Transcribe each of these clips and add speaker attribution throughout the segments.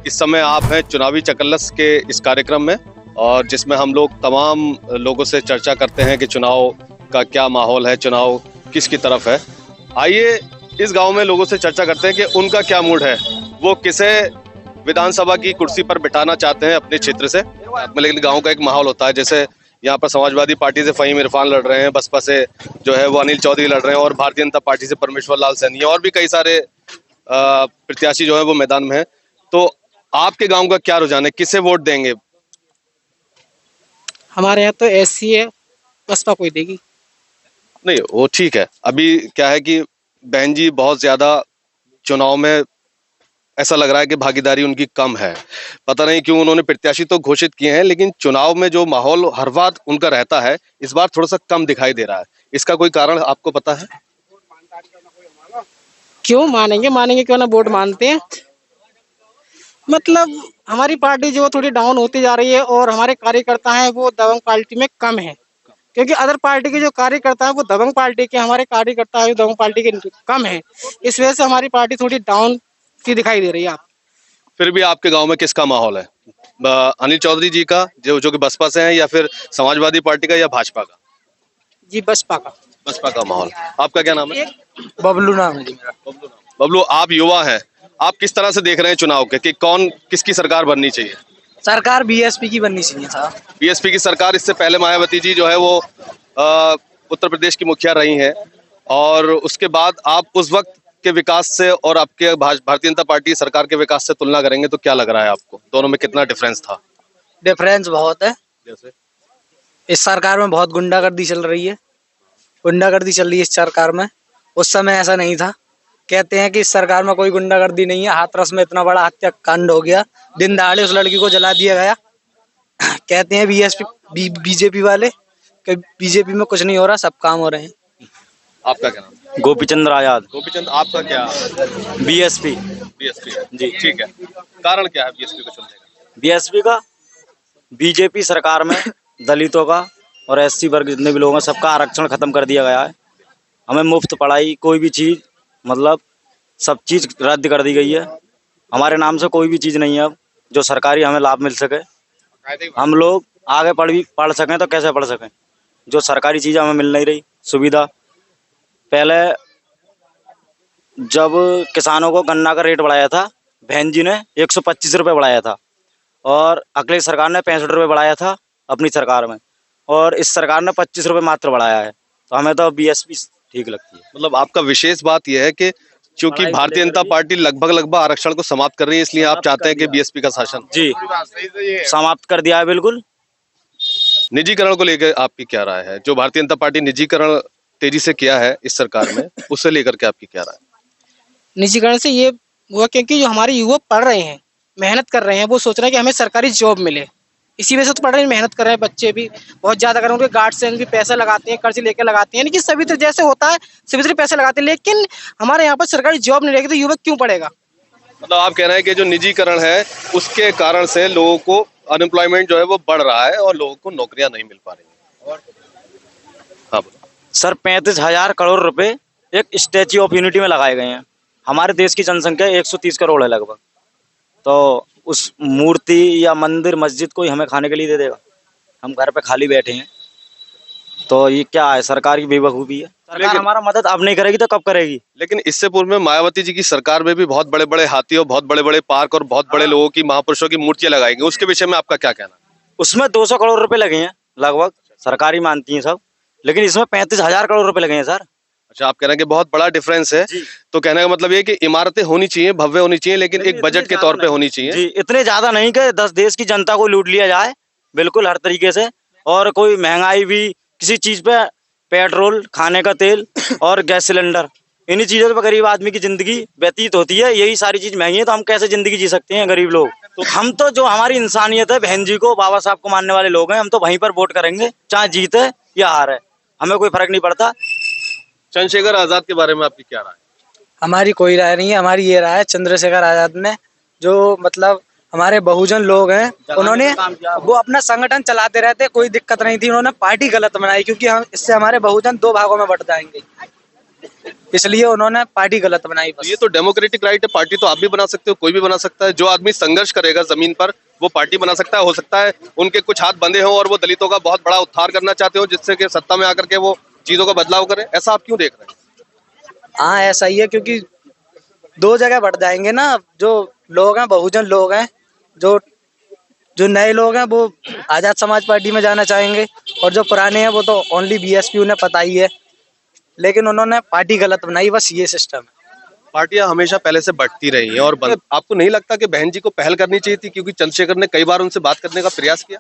Speaker 1: इस समय आप हैं चुनावी चकल्लस के इस कार्यक्रम में और जिसमें हम लोग तमाम लोगों से चर्चा करते हैं कि चुनाव का क्या माहौल है, चुनाव किसकी तरफ है। आइए इस गांव में लोगों से चर्चा करते हैं कि उनका क्या मूड है, वो किसे विधानसभा की कुर्सी पर बिठाना चाहते हैं अपने क्षेत्र से। लेकिन गांव का एक माहौल होता है, जैसे यहाँ पर समाजवादी पार्टी से फहीम इरफान लड़ रहे हैं, बसपा से जो है वो अनिल चौधरी लड़ रहे हैं और भारतीय जनता पार्टी से परमेश्वर लाल सैनी और भी कई सारे प्रत्याशी जो है वो मैदान में है। तो आपके गांव का क्या रुझान है, किसे वोट देंगे?
Speaker 2: हमारे यहाँ तो ऐसी है, बसपा कोई देगी।
Speaker 1: नहीं वो ठीक है, अभी क्या है कि बहन जी बहुत ज्यादा चुनाव में ऐसा लग रहा है कि भागीदारी उनकी कम है। पता नहीं क्यों, उन्होंने प्रत्याशी तो घोषित किए हैं लेकिन चुनाव में जो माहौल हर बार उनका रहता है इस बार थोड़ा सा कम दिखाई दे रहा है। इसका कोई कारण आपको पता है?
Speaker 2: क्यों मानेंगे, मानेंगे क्यों ना, वोट मानते हैं। मतलब हमारी पार्टी जो थोड़ी डाउन होती जा रही है और हमारे कार्यकर्ता हैं वो दबंग पार्टी में कम है, क्योंकि अदर पार्टी के जो कार्यकर्ता है वो दबंग पार्टी के, हमारे कार्यकर्ता है दबंग पार्टी के कम है। इस वजह से हमारी पार्टी थोड़ी डाउन सी दिखाई दे रही है। आप
Speaker 1: फिर भी आपके गांव में किसका माहौल है? अनिल चौधरी जी का जो कि बसपा से हैं, या फिर समाजवादी पार्टी का, या भाजपा का?
Speaker 2: जी बसपा का।
Speaker 1: बसपा का माहौल। आपका क्या नाम है?
Speaker 2: बबलू नाम है जी मेरा।
Speaker 1: बबलू, आप युवा हैं, आप किस तरह से देख रहे हैं चुनाव के कि कौन किसकी सरकार बननी चाहिए?
Speaker 2: सरकार बीएसपी की बननी चाहिए साहब।
Speaker 1: बीएसपी की सरकार। इससे पहले मायावती जी जो है वो उत्तर प्रदेश की मुखिया रही हैं और उसके बाद आप उस वक्त के विकास से और आपके भारतीय जनता पार्टी सरकार के विकास से तुलना करेंगे तो क्या लग रहा है आपको, दोनों में कितना डिफरेंस था?
Speaker 2: डिफरेंस बहुत है।
Speaker 1: जैसे
Speaker 2: इस सरकार में बहुत गुंडागर्दी चल रही है, गुंडागर्दी चल रही है इस सरकार में। उस समय ऐसा नहीं था। कहते हैं कि इस सरकार में कोई गुंडागर्दी नहीं है, हाथरस में इतना बड़ा हत्याकांड हो गया, दिन दहाड़े उस लड़की को जला दिया गया। कहते हैं बीजेपी वाले कि बीजेपी में कुछ नहीं हो रहा, सब काम हो रहे हैं।
Speaker 1: आपका क्या नाम?
Speaker 3: गोपीचंद्र आजाद।
Speaker 1: गोपीचंद, आपका क्या?
Speaker 3: बीएसपी।
Speaker 1: बीएसपी
Speaker 3: जी
Speaker 1: ठीक है। कारण क्या है बीएसपी को चुनने का?
Speaker 3: बीएसपी का बीजेपी सरकार में दलितों का और एससी वर्ग जितने भी लोग हैं सबका आरक्षण खत्म कर दिया गया है। हमें मुफ्त पढ़ाई, कोई भी चीज, मतलब सब चीज रद्द कर दी गई है। हमारे नाम से कोई भी चीज नहीं है अब जो सरकारी हमें लाभ मिल सके। हम लोग आगे पढ़ सकें तो कैसे पढ़ सकें, जो सरकारी चीजें हमें मिल नहीं रही सुविधा। पहले जब किसानों को गन्ना का रेट बढ़ाया था, बहन जी ने 125 रुपये बढ़ाया था और अखिलेश सरकार ने 65 रुपये बढ़ाया था अपनी सरकार में, और इस सरकार ने 25 रुपये मात्र बढ़ाया है। तो हमें तो बीएसपी ठीक लगती है।
Speaker 1: मतलब आपका विशेष बात यह है कि क्योंकि भारतीय जनता पार्टी लगभग आरक्षण को समाप्त कर रही है, इसलिए आप चाहते हैं कि बीएसपी का शासन
Speaker 3: जी समाप्त कर दिया है। बिल्कुल।
Speaker 1: निजीकरण को लेकर आपकी क्या राय है? जो भारतीय जनता पार्टी निजीकरण तेजी से किया है इस सरकार में, उससे लेकर के आपकी क्या राय है?
Speaker 2: निजीकरण से ये हुआ क्योंकि जो हमारे युवा पढ़ रहे हैं, मेहनत कर रहे हैं, वो सोच रहे हैं कि हमें सरकारी जॉब मिले, इसी वजह से तो पढ़ रहे हैं, मेहनत कर रहे हैं। बच्चे भी बहुत ज्यादा कर रहे हैं, उनके गार्जियन भी पैसा लगाते हैं, कर्ज लेकर लगाते हैं, लेकिन सभी तो जैसे होता है सभी तो पैसे लगाते हैं, लेकिन हमारे यहाँ पर सरकारी जॉब नहीं रहेगी तो युवक क्यों पढ़ेगा?
Speaker 1: मतलब आप कह रहे हैं कि जो निजीकरण है उसके कारण से लोगों को अनएम्प्लॉयमेंट जो है वो बढ़ रहा है और लोगों को नौकरियां नहीं मिल पा रही हैं। हाँ
Speaker 3: सर, 35,000 करोड़ रुपए एक स्टैच्यू ऑफ यूनिटी में लगाए गए हैं। हमारे देश की जनसंख्या 130 करोड़ है लगभग, तो उस मूर्ति या मंदिर मस्जिद कोई हमें खाने के लिए दे देगा? हम घर पे खाली बैठे हैं, तो ये क्या है? सरकार की बेवकूफ़ी है। सरकार हमारा मदद अब नहीं करेगी तो कब करेगी?
Speaker 1: लेकिन इससे पूर्व में मायावती जी की सरकार में भी बहुत बड़े बड़े हाथी और बहुत बड़े बड़े पार्क और बहुत बड़े लोगों की, महापुरुषों की मूर्तियां लगाई गई, उसके विषय में आपका क्या कहना है?
Speaker 3: उसमें 200 करोड़ रुपए लगे हैं लगभग, सरकारी मानती हैं सब, लेकिन इसमें 35,000 करोड़ रुपए लगे हैं सर।
Speaker 1: अच्छा, आप कह रहे हैं कि बहुत बड़ा डिफरेंस है। तो कहने का मतलब ये कि इमारतें होनी चाहिए, भव्य होनी चाहिए, लेकिन एक बजट के तौर पे होनी चाहिए।
Speaker 3: जी, इतने ज्यादा नहीं कि 10 देश की जनता को लूट लिया जाए, बिल्कुल हर तरीके से। और कोई महंगाई भी किसी चीज पे, पेट्रोल, खाने का तेल और गैस सिलेंडर, इन्हीं चीजों पर गरीब आदमी की जिंदगी व्यतीत होती है। यही सारी चीज महंगी है तो हम कैसे जिंदगी जी सकते हैं गरीब लोग? तो हम तो जो हमारी इंसानियत है, बहन जी को, बाबा साहब को मानने वाले लोग हैं, हम तो वहीं पर वोट करेंगे, चाहे जीते या हारे, हमें कोई फर्क नहीं पड़ता।
Speaker 1: चंद्रशेखर आजाद के बारे में आपकी क्या राय है?
Speaker 2: हमारी कोई राय नहीं है। हमारी ये राय है, चंद्रशेखर आजाद ने जो मतलब हमारे बहुजन लोग हैं, उन्होंने वो अपना संगठन चलाते रहते, कोई दिक्कत नहीं थी। उन्होंने पार्टी गलत बनाई क्योंकि हम इससे हमारे बहुजन दो भागों में बट जाएंगे। इसलिए उन्होंने पार्टी गलत बनाई
Speaker 1: तो
Speaker 2: बस।
Speaker 1: ये तो डेमोक्रेटिक राइट है, पार्टी तो आप भी बना सकते हो, कोई भी बना सकता है। जो आदमी संघर्ष करेगा जमीन पर वो पार्टी बना सकता है। हो सकता है उनके कुछ हाथ बंधे हों और वो दलितों का बहुत बड़ा उद्धार करना चाहते हो, जिससे कि सत्ता में आकर के वो चीजों का बदलाव करें। ऐसा आप क्यों देख रहे हैं?
Speaker 2: हाँ ऐसा ही है, क्योंकि दो जगह बढ़ जाएंगे ना। जो लोग हैं, बहुजन लोग हैं, जो जो नए लोग हैं वो आजाद समाज पार्टी में जाना चाहेंगे, और जो पुराने हैं वो तो ओनली बीएसपी, उन्हें पता ही है। लेकिन उन्होंने पार्टी गलत बनाई, बस ये सिस्टम है।
Speaker 1: पार्टियां हमेशा पहले से बढ़ती रही हैं और आपको नहीं लगता कि बहन जी को पहल करनी चाहिए थी? क्योंकि चंद्रशेखर ने कई बार उनसे बात करने का प्रयास किया।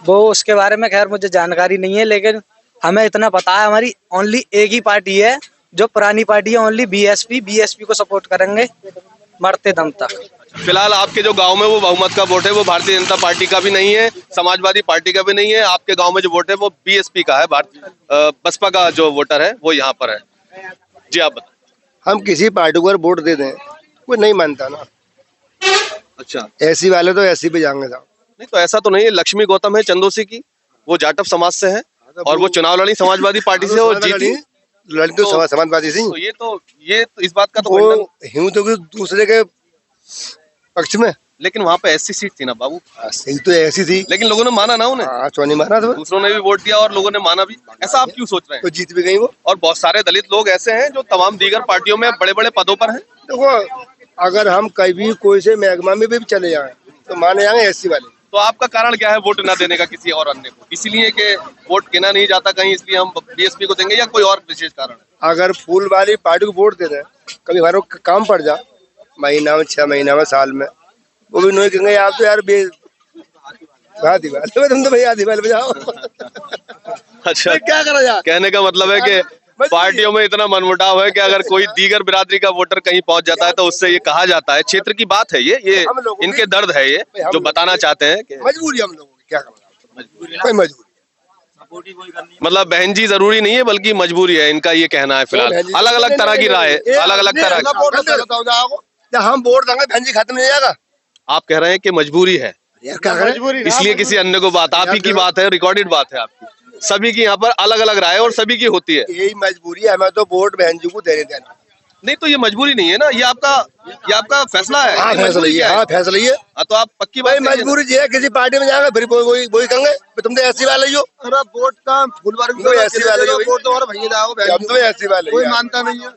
Speaker 2: वो उसके बारे में खैर मुझे जानकारी नहीं है, लेकिन हमें इतना पता है हमारी ओनली एक ही पार्टी है, जो पुरानी पार्टी है, ओनली बीएसपी। बीएसपी को सपोर्ट करेंगे मरते दम तक।
Speaker 1: फिलहाल आपके जो गांव में वो बहुमत का वोट है वो भारतीय जनता पार्टी का भी नहीं है, समाजवादी पार्टी का भी नहीं है। आपके गांव में जो वोट है वो बीएसपी का है, बसपा का जो वोटर है वो यहाँ पर है। जी आप बताएं।
Speaker 4: हम किसी पार्टी को वोट दे दें, कोई नहीं मानता ना।
Speaker 1: अच्छा,
Speaker 4: ऐसी वाले तो ऐसी पे जाएंगे साहब।
Speaker 1: नहीं तो ऐसा तो नहीं है। लक्ष्मी गौतम है चंदोसी की, वो जाटव समाज से है और वो चुनाव लड़ी समाजवादी पार्टी से और जीती।
Speaker 4: लड़ी तो समाजवादी से।
Speaker 1: तो ये तो इस बात का तो
Speaker 4: वो
Speaker 1: खंडन।
Speaker 4: हिंदू दूसरे के पक्ष में।
Speaker 1: लेकिन वहाँ पे ऐसी सीट थी ना बाबू,
Speaker 4: सही तो ऐसी थी,
Speaker 1: लेकिन लोगों ने माना ना उन्हें।
Speaker 4: हाँ तो नहीं माना था,
Speaker 1: दूसरों ने भी वोट दिया और लोगों ने माना भी। ऐसा आप क्यों सोच रहे हैं?
Speaker 4: तो जीत भी गई वो।
Speaker 1: और बहुत सारे दलित लोग ऐसे हैं जो तमाम दीगर पार्टियों में बड़े बड़े पदों पर हैं।
Speaker 4: देखो, अगर हम कभी कोई से महकमा में भी चले जाए तो माने जाएंगे ऐसी वाले।
Speaker 1: तो आपका कारण क्या है वोट न देने का किसी और अन्य को? इसीलिए कि वोट गिना नहीं जाता कहीं, इसलिए हम बीएसपी को देंगे, या कोई और विशेष कारण है?
Speaker 4: अगर फूल वाली पार्टी को वोट दे दें, कभी हमारे को काम पड़ जा, महीना में 6 महीना में साल में, वो भी नहीं कहेंगे आप तो यार आधी बाल तुम तो भैया आधी बाल बजाओ।
Speaker 1: अच्छा,
Speaker 4: क्या करा जाए?
Speaker 1: कहने का मतलब है कि पार्टियों में इतना मनमुटाव है कि अगर कोई दीगर बिरादरी का वोटर कहीं पहुंच जाता है तो उससे ये कहा जाता है, क्षेत्र की बात है ये इनके दर्द है, ये जो बताना चाहते हैं कि
Speaker 4: मजबूरी हम लोगों की, क्या करना, कोई मजबूरी।
Speaker 1: मतलब बहन जी जरूरी नहीं है बल्कि मजबूरी है, इनका ये कहना है। फिलहाल अलग अलग तरह की राय, अलग अलग तरह की।
Speaker 4: जब हम वोट देंगे बहन जी खत्म नहीं जाएगा।
Speaker 1: आप कह रहे हैं कि मजबूरी है,
Speaker 4: क्या करें?
Speaker 1: इसलिए किसी अन्य को बात, आप ही की बात है, रिकॉर्डेड बात है आपकी। सभी की यहाँ पर अलग अलग राय और सभी की होती है।
Speaker 4: यही मजबूरी है, हमें तो वोट बहन जी को देने देना।
Speaker 1: नहीं तो ये मजबूरी नहीं है ना, ये आपका फैसला है।
Speaker 4: हाँ फैसला ये, हाँ फैसला ये।
Speaker 1: तो आप पक्की
Speaker 4: भाई
Speaker 1: बात
Speaker 4: मजबूरी ये है, किसी पार्टी में जाएंगे फिर वही कहेंगे तुम तो ऐसी वाले हो।
Speaker 5: अरे वोट का फुलवारी
Speaker 4: ऐसी वाले,
Speaker 5: वोट तो और भैया जाओ,
Speaker 4: हम तो ऐसी वाले,
Speaker 5: कोई मानता नहीं है।